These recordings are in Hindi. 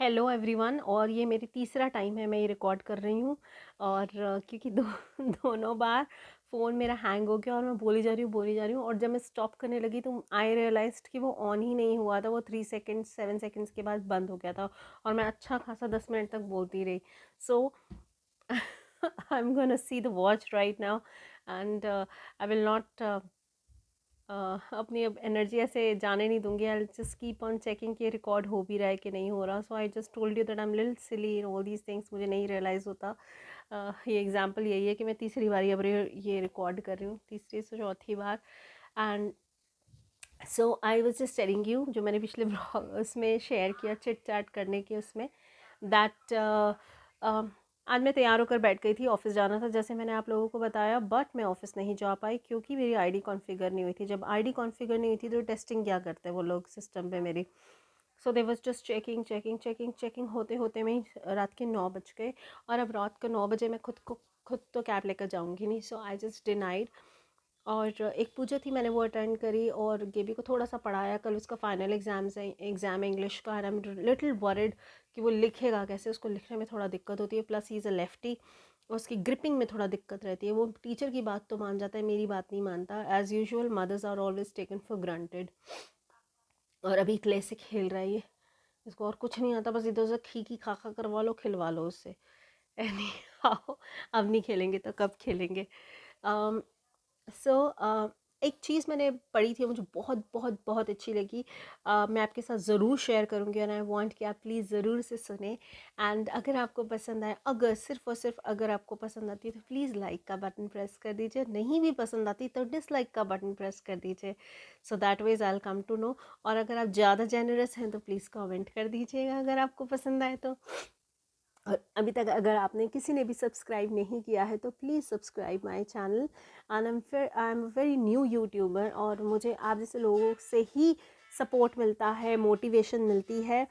Hello everyone. और ये मेरी तीसरा टाइम है मैं ये रिकॉर्ड कर रही हूँ। और क्योंकि दोनों बार फ़ोन मेरा हैंग हो गया और मैं बोली जा रही हूँ और जब मैं स्टॉप करने लगी तो आई रियलाइज्ड कि वो ऑन ही नहीं हुआ था। वो 3 सेकेंड्स 7 सेकेंड्स के बाद बंद हो गया था और मैं अच्छा खासा 10 मिनट तक बोलती रही। So I am gonna see the watch right now and I will not अपनी अब एनर्जी ऐसे जाने नहीं दूंगी। I just keep on checking कि रिकॉर्ड हो भी रहा है कि नहीं हो रहा। So I just told you that I am little silly in all these things. मुझे नहीं रियलाइज़ होता। ये एग्जांपल यही है कि मैं तीसरी बार अब ये रिकॉर्ड कर रही हूँ, तीसरी से चौथी बार। And so I was just telling you, जो मैंने पिछले ब्लॉग उसमें शेयर किया चिट चैट करने के उसमें, दैट आज मैं तैयार होकर बैठ गई थी, ऑफिस जाना था जैसे मैंने आप लोगों को बताया। बट मैं ऑफिस नहीं जा पाई क्योंकि मेरी आईडी कॉन्फ़िगर नहीं हुई थी। जब आईडी कॉन्फ़िगर नहीं हुई थी तो टेस्टिंग क्या करते हैं वो लोग सिस्टम पे मेरी। So they was just checking checking checking checking होते होते में रात के 9 बज गए। और अब रात को 9 बजे मैं खुद तो कैब लेकर जाऊंगी नहीं। सो आई जस्ट डिनाइड। और एक पूजा थी, मैंने वो अटेंड करी और गेबी को थोड़ा सा पढ़ाया। कल उसका फाइनल एग्ज़ाम है इंग्लिश का। आई एम लिटिल वरिड कि वो लिखेगा कैसे, उसको लिखने में थोड़ा दिक्कत होती है। Plus he is a lefty, उसकी ग्रिपिंग में थोड़ा दिक्कत रहती है। वो टीचर की बात तो मान जाता है, मेरी बात नहीं मानता। As usual mothers are always taken for granted. और अभी क्ले से खेल रहा है ये, इसको और कुछ नहीं आता, बस इधर उधर खी खी खा खा करवा लो, खिलवा लो उससे। एनी हाउ, अब नहीं खेलेंगे तो कब खेलेंगे। सो एक चीज़ मैंने पढ़ी थी, मुझे बहुत बहुत बहुत अच्छी लगी। मैं आपके साथ ज़रूर शेयर करूँगी और आई वांट कि आप प्लीज़ ज़रूर से सुने। एंड अगर आपको पसंद आए, अगर सिर्फ और सिर्फ अगर आपको पसंद आती है तो प्लीज़ लाइक का बटन प्रेस कर दीजिए। नहीं भी पसंद आती तो डिसलाइक का बटन प्रेस कर दीजिए। So that ways I will come to know. और अगर आप ज़्यादा जेनरस हैं तो प्लीज़ कमेंट कर दीजिएगा अगर आपको पसंद आए तो। और अभी तक अगर आपने किसी ने भी सब्सक्राइब नहीं किया है तो please subscribe my channel. And I am very new YouTuber और मुझे आप जैसे लोगों से ही सपोर्ट मिलता है, मोटिवेशन मिलती है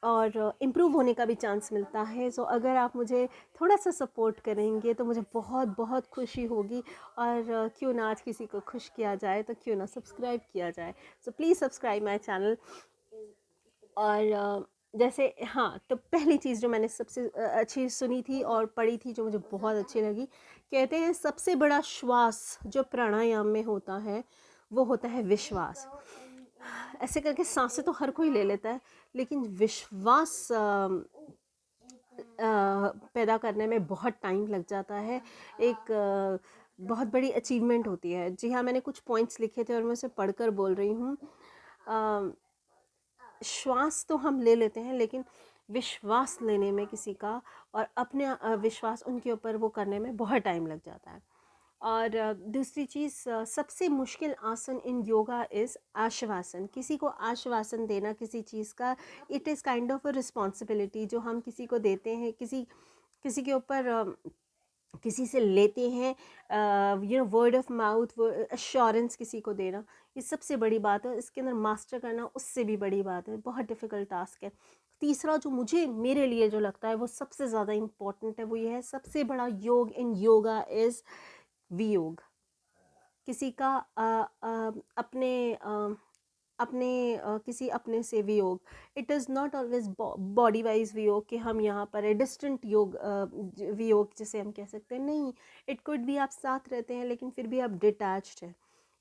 और इम्प्रूव होने का भी चांस मिलता है। सो अगर आप मुझे थोड़ा सा सपोर्ट करेंगे तो मुझे बहुत बहुत खुशी होगी। और क्यों ना आज किसी को खुश किया जाए, तो क्यों ना सब्सक्राइब किया जाए। So please subscribe my channel. और जैसे हाँ, तो पहली चीज़ जो मैंने सबसे अच्छी सुनी थी और पढ़ी थी जो मुझे बहुत अच्छी लगी, कहते हैं सबसे बड़ा श्वास जो प्राणायाम में होता है वो होता है विश्वास। ऐसे करके सांसें तो हर कोई ले लेता है, लेकिन विश्वास पैदा करने में बहुत टाइम लग जाता है। एक बहुत बड़ी अचीवमेंट होती है। जी हाँ, मैंने कुछ पॉइंट्स लिखे थे और मैं उसे पढ़कर बोल रही हूँ। श्वास तो हम ले लेते हैं, लेकिन विश्वास लेने में किसी का और अपने विश्वास उनके ऊपर वो करने में बहुत टाइम लग जाता है। और दूसरी चीज़, सबसे मुश्किल आसन इन योगा इज़ आश्वासन। किसी को आश्वासन देना किसी चीज़ का, it is kind of a responsibility जो हम किसी को देते हैं, किसी किसी के ऊपर किसी से लेते हैं। वर्ड ऑफ माउथ अश्योरेंस किसी को देना, ये सबसे बड़ी बात है। इसके अंदर मास्टर करना उससे भी बड़ी बात है, बहुत डिफ़िकल्ट टास्क है। तीसरा जो मुझे मेरे लिए जो लगता है वो सबसे ज़्यादा इम्पोर्टेंट है, वो ये है सबसे बड़ा योग इन योगा इज़ वियोग। किसी का अपने अपने किसी अपने से वियोग। It is not always body wise वियोग कि हम यहाँ पर है, डिस्टेंट योग वियोग जिसे हम कह सकते हैं, नहीं। इट कुड भी आप साथ रहते हैं लेकिन फिर भी आप डिटैच्ड हैं,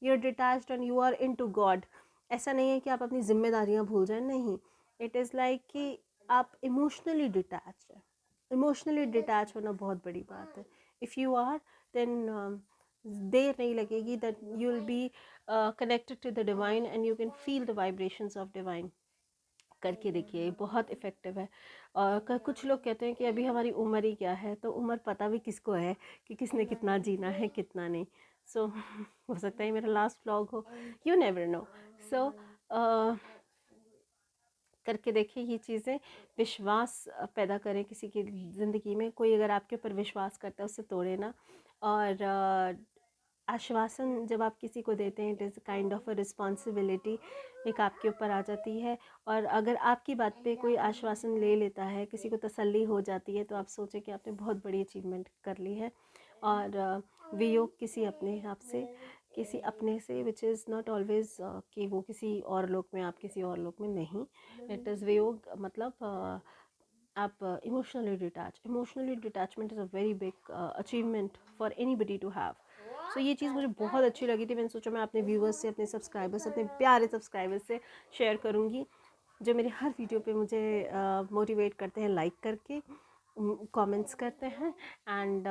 you are detached and you are into God. ऐसा नहीं है कि आप अपनी जिम्मेदारियाँ भूल जाएं, नहीं। इट इज़ लाइक कि आप इमोशनली डिटैच्ड हैं। इमोशनली डिटैच होना बहुत बड़ी बात है। इफ़ यू आर, देन देर नहीं लगेगी that you will be connected to the divine and you can feel the vibrations of divine. करके देखिए, बहुत इफ़ेक्टिव है। और कुछ लोग कहते हैं कि अभी हमारी उम्र ही क्या है, तो उम्र पता भी किसको है कि किसने कितना जीना है कितना नहीं। सो हो सकता है मेरा लास्ट व्लॉग हो, यू नेवर नो। सो करके देखिए ये चीज़ें, विश्वास पैदा करें किसी की ज़िंदगी में। कोई अगर आपके ऊपर विश्वास करता है उसे तोड़े ना। और आश्वासन जब आप किसी को देते हैं, it is kind of a responsibility, एक आपके ऊपर आ जाती है। और अगर आपकी बात पे कोई आश्वासन ले लेता है, किसी को तसल्ली हो जाती है, तो आप सोचें कि आपने बहुत बड़ी अचीवमेंट कर ली है। और वियोग किसी अपने आप से किसी अपने से, विच इज़ नॉट ऑलवेज कि वो किसी और लोक में, आप किसी और लोक में, नहीं। इट इज़ वियोग, मतलब आप emotionally detachment is a very big achievement for anybody to have. So ये चीज़ मुझे बहुत अच्छी लगी थी। मैंने सोचा मैं अपने व्यूवर्स से, अपने सब्सक्राइबर्स से, अपने प्यारे सब्सक्राइबर्स से शेयर करूँगी, जो मेरे हर वीडियो पे मुझे मोटिवेट करते हैं, लाइक करके कमेंट्स करते हैं। And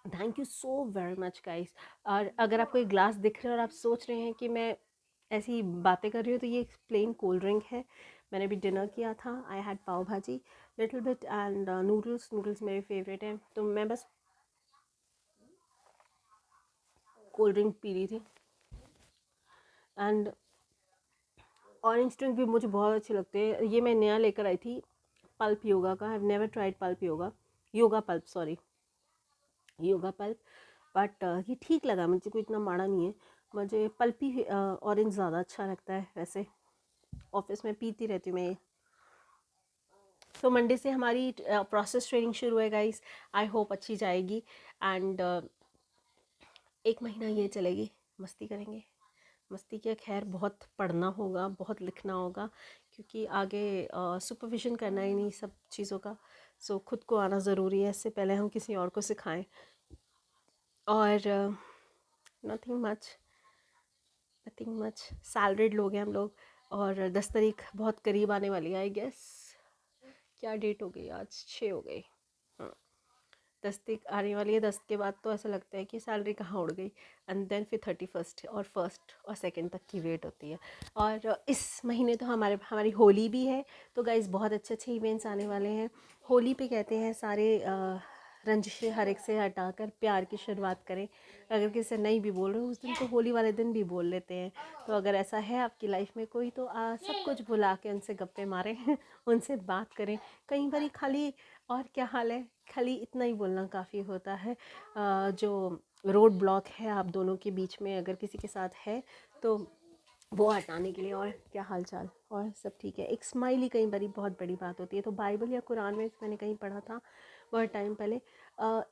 thank you so very much guys. और अगर आपको एक ग्लास दिख रहा है और आप सोच रहे हैं कि मैं ऐसी बातें कर रही हूँ, तो ये प्लेन कोल्ड ड्रिंक है। मैंने अभी डिनर किया था। आई हैड पाव भाजी लिटिल बिट एंड नूडल्स मेरे फेवरेट हैं, तो मैं बस कोल्ड ड्रिंक पी रही थी। एंड ऑरेंज ड्रिंक भी मुझे बहुत अच्छे लगते हैं। ये मैं नया लेकर आई थी, पल्प योगा का। I have never tried pulp yoga pulp, sorry, yoga pulp. But ये ठीक लगा मुझे, कोई इतना माड़ा नहीं है। मुझे पल्पी ऑरेंज ज़्यादा अच्छा लगता है। वैसे ऑफिस में पीती रहती हूँ मैं ये। तो मंडे से हमारी प्रोसेस ट्रेनिंग शुरू है गाइस। आई होप अच्छी जाएगी। एंड 1 महीना ये चलेगी, मस्ती करेंगे। मस्ती क्या, खैर बहुत पढ़ना होगा, बहुत लिखना होगा, क्योंकि आगे सुपरविज़न करना है इन्हीं सब चीज़ों का। सो खुद को आना ज़रूरी है, इससे पहले हम किसी और को सिखाएं। और नथिंग मच। सैलरीड लोग हैं हम लोग, और 10 तारीख बहुत करीब आने वाली है। आई गेस क्या डेट हो गई आज, 6 हो गई। हाँ, 10 तारीख आने वाली है। 10 के बाद तो ऐसा लगता है कि सैलरी कहाँ उड़ गई। एंड देन फिर 31 और 1 और 2 तक की वेट होती है। और इस महीने तो हमारी होली भी है। तो गाइस बहुत अच्छे अच्छे इवेंट्स आने वाले हैं। होली पे कहते हैं सारे रंजिशें हर एक से हटाकर प्यार की शुरुआत करें। अगर किसी से नहीं भी बोल रहे हो उस दिन, तो होली वाले दिन भी बोल लेते हैं। तो अगर ऐसा है आपकी लाइफ में कोई, तो सब कुछ भुला के उनसे गप्पे मारें उनसे बात करें। कई बारी खाली और क्या हाल है, खाली इतना ही बोलना काफ़ी होता है। जो रोड ब्लॉक है आप दोनों के बीच में, अगर किसी के साथ है, तो वो हटाने के लिए, और क्या हाल चाल, और सब ठीक है। एक स्माइल ही कई बारी बहुत बड़ी बात होती है। तो बाइबल या कुरान में मैंने कहीं पढ़ा था बहुत टाइम पहले,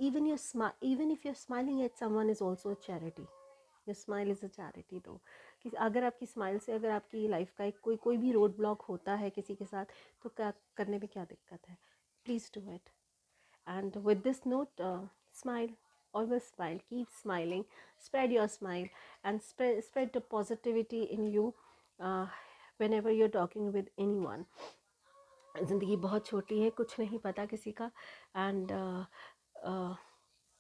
even if you are smiling at someone is also a charity. Your smile is a charity. तो अगर आपकी स्माइल से, अगर आपकी लाइफ का एक कोई भी रोड ब्लॉक होता है किसी के साथ, तो क्या करने में क्या दिक्कत है। Please do it. And with this note, smile, always smile, keep smiling, spread your smile, and spread the positivity in you uh, whenever you're talking with anyone. ज़िंदगी बहुत छोटी है, कुछ नहीं पता किसी का। एंड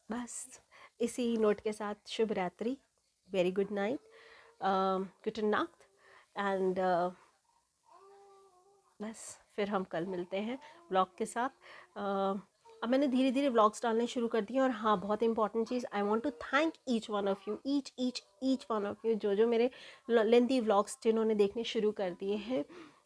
बस इसी नोट के साथ शुभ रात्रि, very good night, good night. And बस फिर हम कल मिलते हैं व्लॉग के साथ। अब मैंने धीरे धीरे व्लॉग्स डालने शुरू कर दिए। और हाँ, बहुत इंपॉर्टेंट चीज़, I want to thank each one of you, each one of you, जो मेरे लेंथी व्लॉग्स जिन्होंने देखने शुरू कर दिए हैं।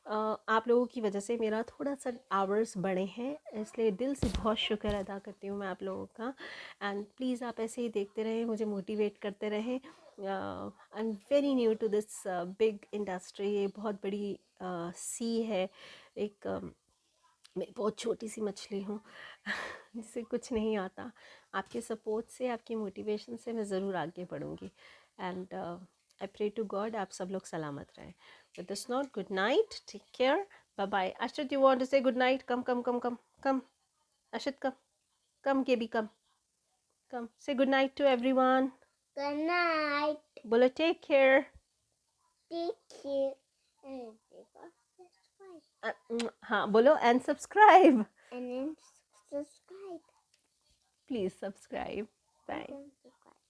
आप लोगों की वजह से मेरा थोड़ा सा आवर्स बढ़े हैं, इसलिए दिल से बहुत शुक्र अदा करती हूँ मैं आप लोगों का। एंड प्लीज़ आप ऐसे ही देखते रहें, मुझे मोटिवेट करते रहें। I am very new to this big industry. ये बहुत बड़ी सी है। एक मैं बहुत छोटी सी मछली हूँ जिसे कुछ नहीं आता। आपके सपोर्ट से, आपकी मोटिवेशन से मैं ज़रूर आगे बढ़ूँगी। And I pray to God आप सब लोग सलामत रहें। With this note, good night, take care, bye bye. Ashit, you want to say good night? Come. Ashit, come, KB, come. Say good night to everyone. Good night. बोलो take care. Take care. And subscribe. हाँ बोलो, and subscribe. And then subscribe. Please subscribe. Bye. And then subscribe.